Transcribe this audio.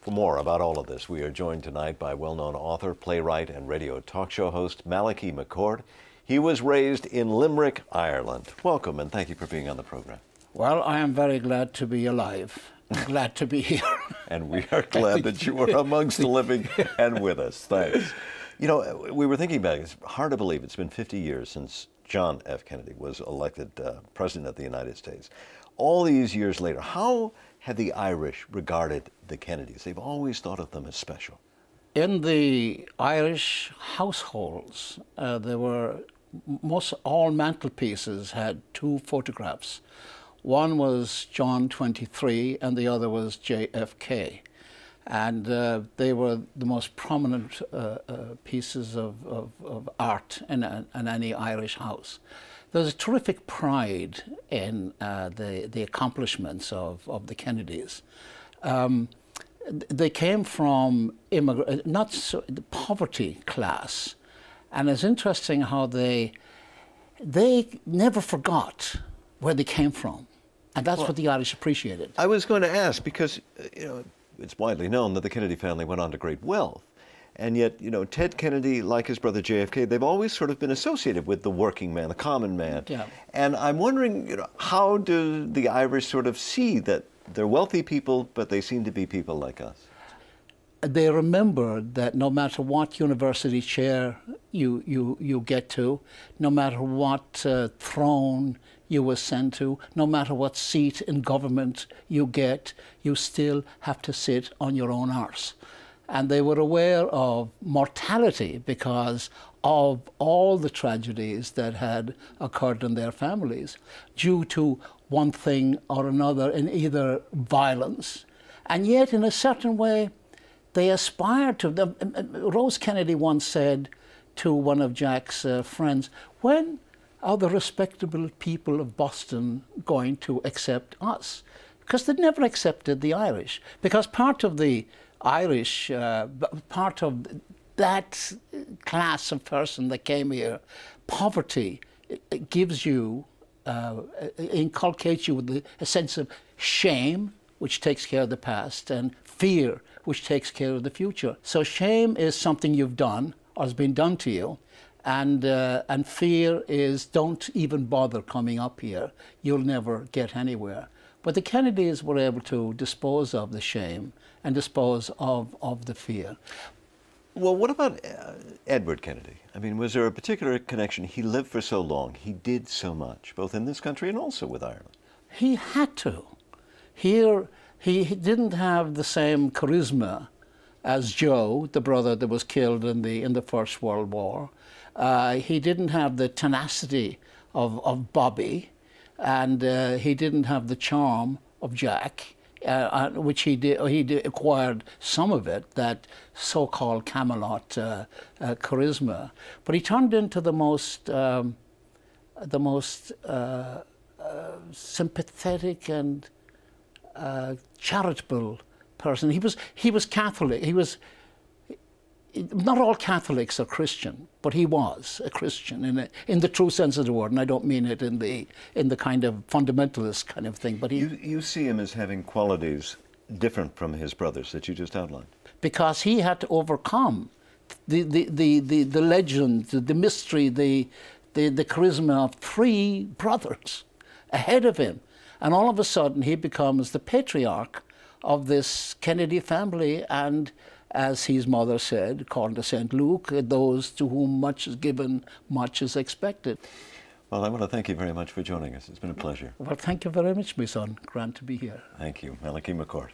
For more about all of this, we are joined tonight by well-known author, playwright, and radio talk show host Malachy McCourt. He was raised in Limerick, Ireland. Welcome, and thank you for being on the program. Well, I am very glad to be alive. I'm glad to be here. And we are glad that you are amongst the living and with us. Thanks. You know, we were thinking about it. It's hard to believe it's been 50 years since John F. Kennedy was elected President of the United States. All these years later, how have the Irish regarded the Kennedys? They've always thought of them as special. In the Irish households, there were most all mantelpieces had two photographs. One was John 23 and the other was JFK. And they were the most prominent pieces of art in any Irish house. There's a terrific pride in the accomplishments of the Kennedys. They came from the poverty class, and it's interesting how they never forgot where they came from, and that's what the Irish appreciated. I was going to ask because you know it's widely known that the Kennedy family went on to great wealth. And yet, you know, Ted Kennedy, like his brother JFK, they've always sort of been associated with the working man, the common man. Yeah. And I'm wondering, you know, how do the Irish sort of see that they're wealthy people, but they seem to be people like us? They remembered that no matter what university chair you get to, no matter what throne you were sent to, no matter what seat in government you get, you still have to sit on your own arse. And they were aware of mortality because of all the tragedies that had occurred in their families due to one thing or another in either violence. And yet, in a certain way, they aspired to them. Rose Kennedy once said to one of Jack's friends, "When are the respectable people of Boston going to accept us?" Because they'd never accepted the Irish. Because part of the Irish, part of that class of person that came here, poverty gives you, inculcates you with a sense of shame, which takes care of the past, and fear, which takes care of the future. So shame is something you've done or has been done to you, and fear is don't even bother coming up here. You'll never get anywhere. But the Kennedys were able to dispose of the shame and dispose of the fear. Well, what about Edward Kennedy? I mean, was there a particular connection? He lived for so long. He did so much, both in this country and also with Ireland. He had to. Here, he didn't have the same charisma as Joe, the brother that was killed in the First World War. He didn't have the tenacity of Bobby, and he didn't have the charm of Jack, which he did acquired some of it, that so-called Camelot charisma. But he turned into the most sympathetic and charitable person. He was Catholic. Not all Catholics are Christian, but he was a Christian in the true sense of the word, and I don't mean it in the kind of fundamentalist kind of thing. But you see him as having qualities different from his brothers that you just outlined, because he had to overcome the legend, the mystery, the charisma of three brothers ahead of him, and all of a sudden he becomes the patriarch of this Kennedy family, and as his mother said, according to St. Luke, those to whom much is given, much is expected. Well, I want to thank you very much for joining us. It's been a pleasure. Well, thank you very much, my son. Grand to be here. Thank you. Malachy McCourt.